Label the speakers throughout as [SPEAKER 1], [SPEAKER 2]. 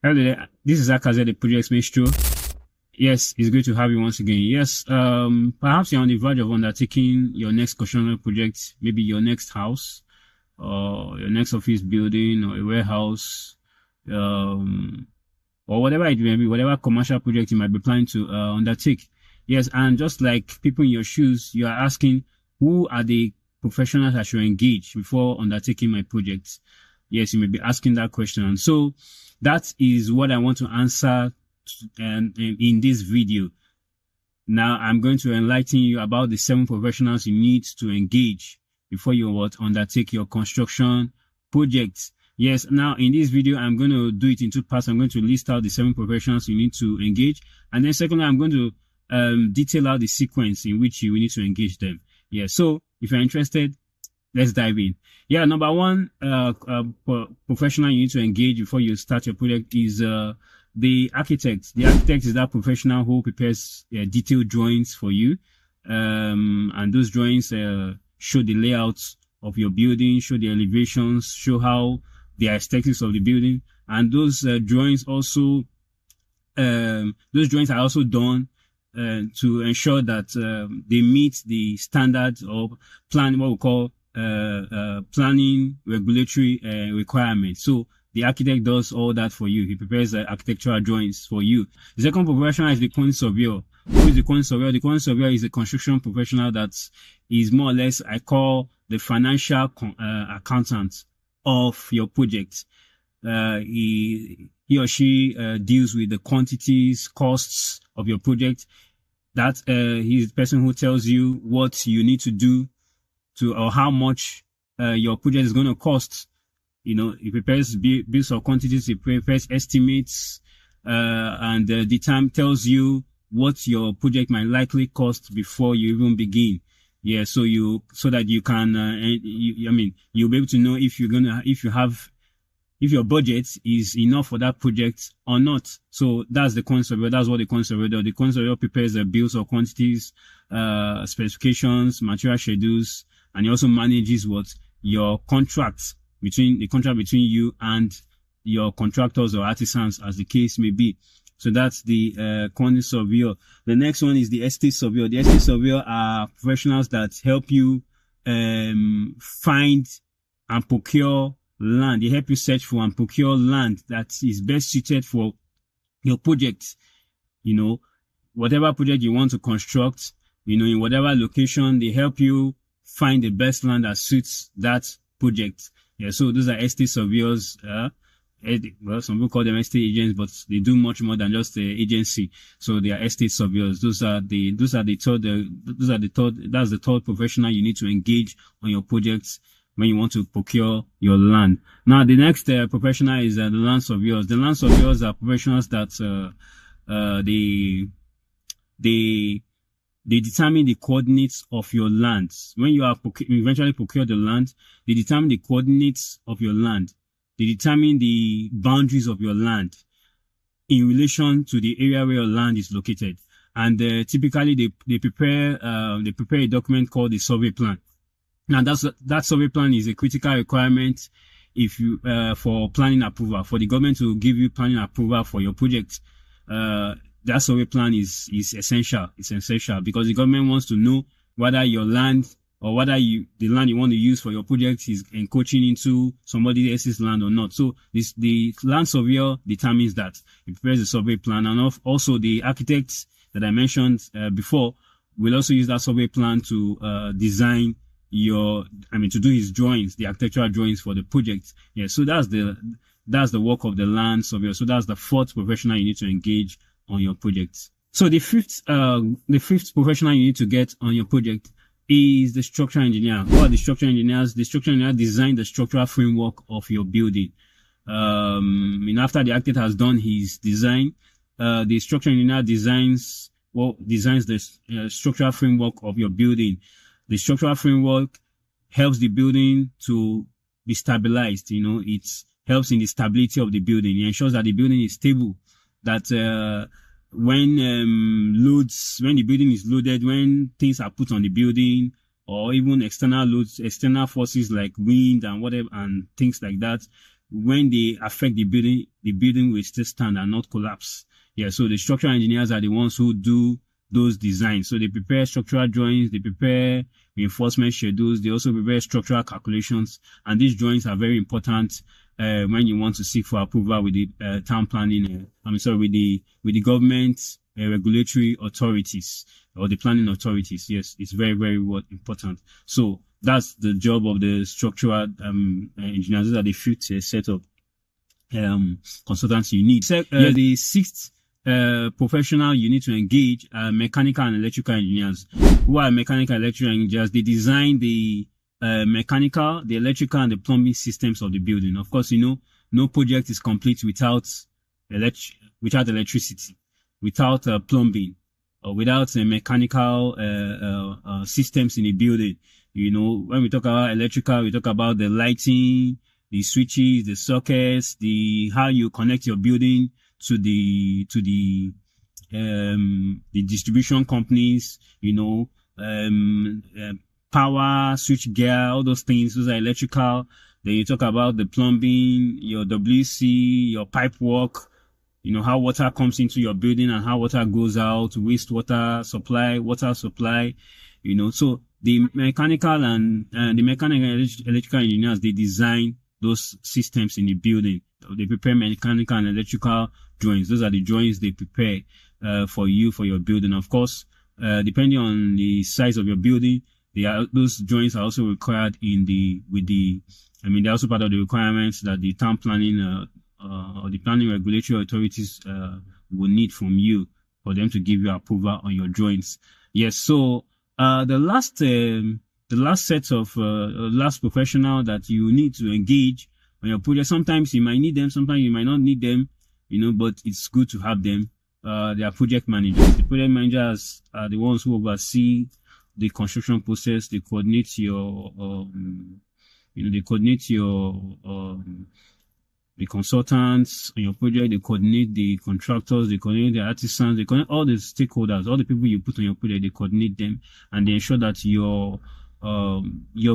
[SPEAKER 1] Hello there. This is Akaze, the project maestro. Yes, it's great to have you once again. Yes, perhaps you're on the verge of undertaking your next construction project, maybe your next house, or your next office building, or a warehouse, or whatever it may be, whatever commercial project you might be planning to undertake. Yes, and just like people in your shoes, you are asking, who are the professionals I should engage before undertaking my project? Yes, you may be asking that question. And so that is what I want to answer in this video. Now, I'm going to enlighten you about the 7 professionals you need to engage before you undertake your construction project. Yes, now in this video, I'm going to do it in 2 parts. I'm going to list out the 7 professionals you need to engage. And then secondly, I'm going to detail out the sequence in which you need to engage them. Yeah, so if you're interested, let's dive in. Yeah, number 1 professional you need to engage before you start your project is the architect. The architect is that professional who prepares detailed drawings for you. And those drawings show the layouts of your building, show the elevations, show how the aesthetics of the building. And those drawings also, those drawings are also done to ensure that they meet the standards of plan, what we call planning regulatory requirements. So the architect does all that for you. He prepares architectural drawings for you. The second professional is the quantity surveyor. Who is the quantity surveyor? The quantity surveyor is a construction professional that is more or less, I call, the financial accountant of your project. He or she deals with the quantities, costs of your project. That he's the person who tells you what you need to do or how much your project is going to cost. You know, he prepares bills of quantities, he prepares estimates, and the time tells you what your project might likely cost before you even begin. Yeah, so that you can, you'll be able to know if if your budget is enough for that project or not. So that's the quantity surveyor. That's what the quantity surveyor does. The quantity surveyor prepares the bills of quantities, specifications, material schedules, and he also manages your contracts between you and your contractors or artisans, as the case may be. So that's the quantity surveyor. The next one is the estate surveyor. The estate surveyor are professionals that help you find and procure land. They help you search for and procure land that is best suited for your project. You know, whatever project you want to construct, you know, in whatever location, they help you find the best land that suits that project. Yeah, so those are estate surveyors. Well, some people call them estate agents, but they do much more than just the agency. So they are estate surveyors. That's the third professional you need to engage on your projects when you want to procure your land. Now, the next professional is the land surveyors. The land surveyors are professionals that they determine the coordinates of your land. When you eventually procure the land, they determine the coordinates of your land. They determine the boundaries of your land in relation to the area where your land is located. And typically they prepare a document called the survey plan. Now that survey plan is a critical requirement if you for planning approval, for the government to give you planning approval for your project. That survey plan is essential. It's essential because the government wants to know whether your land or whether the land you want to use for your project is encroaching into somebody else's land or not. So the land surveyor determines that. He prepares the survey plan, and also the architects that I mentioned before will also use that survey plan to design to do his drawings, the architectural drawings for the project. Yeah, so that's the work of the land surveyor. So that's the 4th professional you need to engage on your project. So the fifth professional you need to get on your project is the structural engineer. What are the structural engineers? The structural engineer design the structural framework of your building. After the architect has done his design, the structural engineer designs the structural framework of your building. The structural framework helps the building to be stabilized. You know, it helps in the stability of the building. It ensures that the building is stable, that when the building is loaded, when things are put on the building, or even external loads, external forces like wind and whatever and things like that, when they affect the building will still stand and not collapse. Yeah, so the structural engineers are the ones who do those designs. So they prepare structural drawings, they prepare reinforcement schedules, they also prepare structural calculations, and these drawings are very important when you want to seek for approval with the town planning. With the government regulatory authorities or the planning authorities. Yes, it's very, very important. So that's the job of the structural engineers. Those are the fifth set of consultants you need. The sixth professional you need to engage are mechanical and electrical engineers. Who are mechanical and electrical engineers? They design the mechanical, the electrical, and the plumbing systems of the building. Of course, you know, no project is complete without electricity, without plumbing, or without mechanical systems in the building. You know, when we talk about electrical, we talk about the lighting, the switches, the sockets, how you connect your building to the distribution companies, you know, power, switch gear, all those things. Those are electrical. Then you talk about the plumbing, your WC, your pipe work, you know, how water comes into your building and how water goes out, wastewater supply, water supply, you know. So the mechanical and electrical engineers, they design those systems in the building. They prepare mechanical and electrical drawings. Those are the drawings they prepare for you, for your building. Of course, depending on the size of your building, those drawings are also required they're also part of the requirements that the town planning or the planning regulatory authorities will need from you for them to give you approval on your drawings. Yes, so the last set of last professional that you need to engage on your project. Sometimes you might need them, sometimes you might not need them, you know, but it's good to have them. They are project managers. The project managers are the ones who oversee the construction process. They coordinate the consultants on your project. They coordinate the contractors. They coordinate the artisans. They coordinate all the stakeholders, all the people you put on your project. They coordinate them, and they ensure that your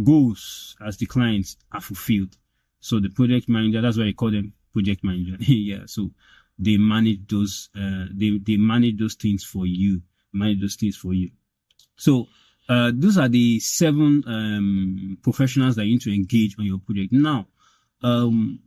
[SPEAKER 1] goals as the clients are fulfilled. So the project manager, that's why I call them project manager. Yeah. So they manage those, they manage those things for you, So, those are the 7, professionals that you need to engage on your project. Now,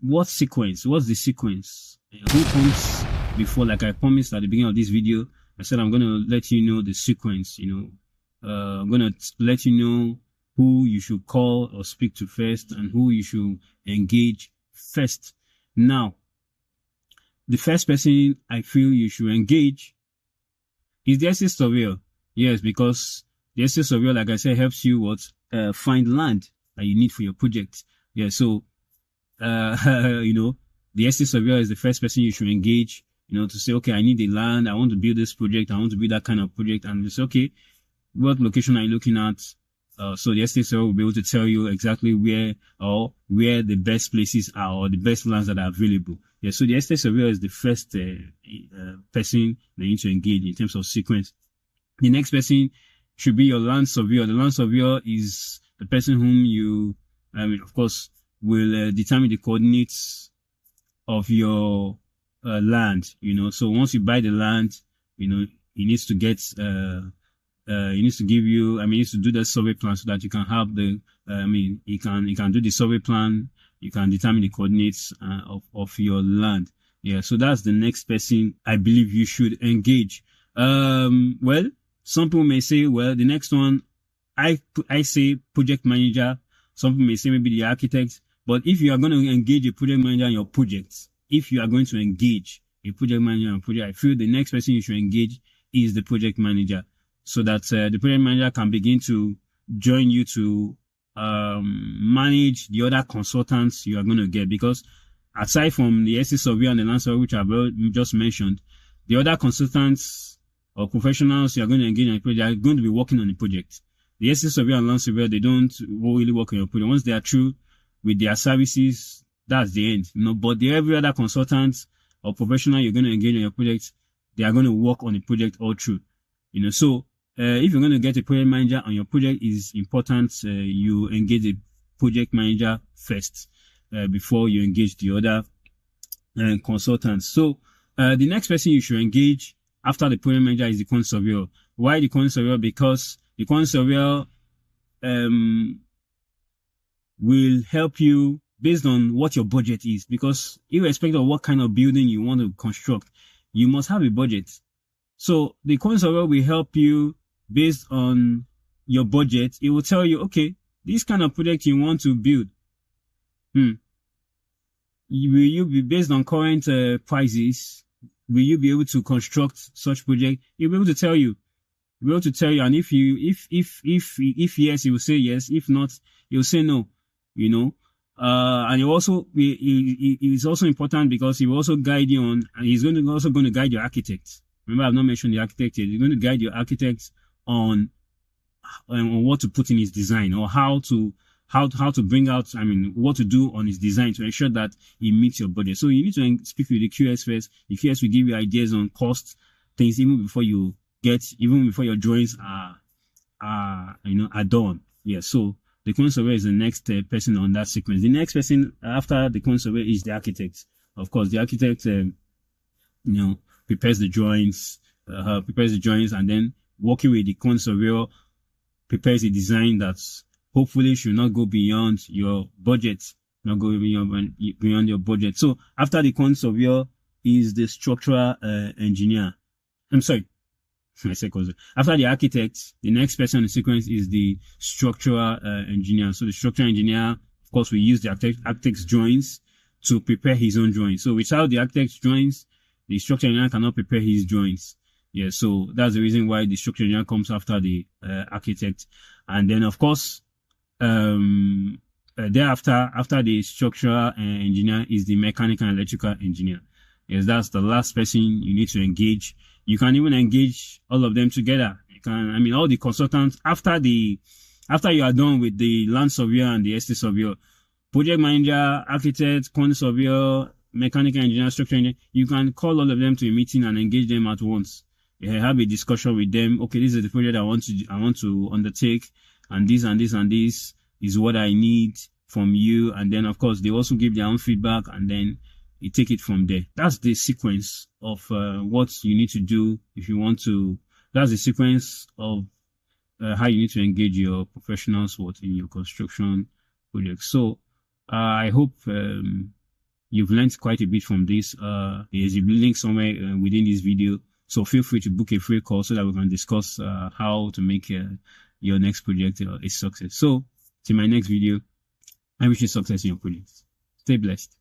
[SPEAKER 1] what's the sequence? Who comes before? Like I promised at the beginning of this video, I said I'm going to let you know the sequence, you know. I'm going to let you know who you should call or speak to first and who you should engage first. Now, the first person I feel you should engage is the Estate Surveyor. Yes, because the Estate Surveyor, like I said, helps you find land that you need for your project. Yeah, so, you know, the Estate Surveyor is the first person you should engage, you know, to say, okay, I need the land, I want to build this project, I want to build that kind of project, and it's okay, what location are you looking at? So the Estate Surveyor will be able to tell you exactly where the best places are or the best lands that are available. Yeah, so the Estate Surveyor is the first person that you need to engage in terms of sequence. The next person should be your Land Surveyor. The Land Surveyor is the person whom you, of course, will determine the coordinates of your land. You know, so once you buy the land, you know, he needs to get he needs to give you, he needs to do the survey plan so that you can have the, he can do the survey plan, you can determine the coordinates of your land. Yeah, so that's the next person I believe you should engage. Well, some people may say, well, the next one, I say project manager. Some people may say maybe the architect. But if you are going to engage a project manager on your project, I feel the next person you should engage is the project manager, so that the project manager can begin to join you to manage the other consultants you are going to get. Because aside from the Estate Surveyor and the Land Surveyor, which I've just mentioned, the other consultants or professionals you are going to engage in the project are going to be working on the project. The Estate Surveyor and Land Surveyor, they don't really work on your project. Once they are through with their services, that's the end. You know, but every other consultant or professional you're going to engage in your project, they are going to work on the project all through. You know, so if you're going to get a project manager on your project, it's important you engage the project manager first. before you engage the other consultants. So the next person you should engage after the project manager is the quantity surveyor. Why the quantity surveyor? Because the quantity surveyor will help you based on what your budget is. Because irrespective of what kind of building you want to construct, you must have a budget. So the quantity surveyor will help you based on your budget. It will tell you, okay, this kind of project you want to build, will you be based on current prices? Will you be able to construct such project? He'll be able to tell you. He'll be able to tell you, and if yes, he will say yes. If not, he will say no. You know, and it is also important because he will also guide you on, and he's also going to guide your architect. Remember, I've not mentioned the architect yet. He's going to guide your architect on what to put in his design, or how to bring out, what to do on his design to ensure that it meets your budget. So you need to speak with the QS first. The QS will give you ideas on cost things even before your drawings are done. Yeah. So the quantity surveyor is the next person on that sequence. The next person after the quantity surveyor is the architect. Of course, the architect, prepares the drawings, and then working with the quantity surveyor prepares a design that's hopefully should not go beyond your budget, not go beyond your budget. So after the quantity surveyor is the structural engineer. I'm sorry. After the architect, the next person on the sequence is the structural engineer. So the structural engineer, of course, we use the architect's drawings to prepare his own drawings. So without the architect's drawings, the structural engineer cannot prepare his drawings. Yeah, so that's the reason why the structural engineer comes after the architect. And then, of course, thereafter, after the structural engineer is the mechanical and electrical engineer. Yes, that's the last person you need to engage. You can even engage all of them together. You can, all the consultants after you are done with the land surveyor and the estate surveyor, project manager, architect, quantity surveyor, mechanical engineer, structural engineer, you can call all of them to a meeting and engage them at once. Have a discussion with them. Okay, this is the project I want to undertake, and this and this and this is what I need from you. And then, of course, they also give their own feedback, and then you take it from there. That's the sequence of what you need to do if you want to. That's the sequence of how you need to engage your professionals in your construction project. So I hope you've learned quite a bit from this. There's a link somewhere within this video. So feel free to book a free call so that we can discuss how to make your next project a success. So till my next video, I wish you success in your project. Stay blessed.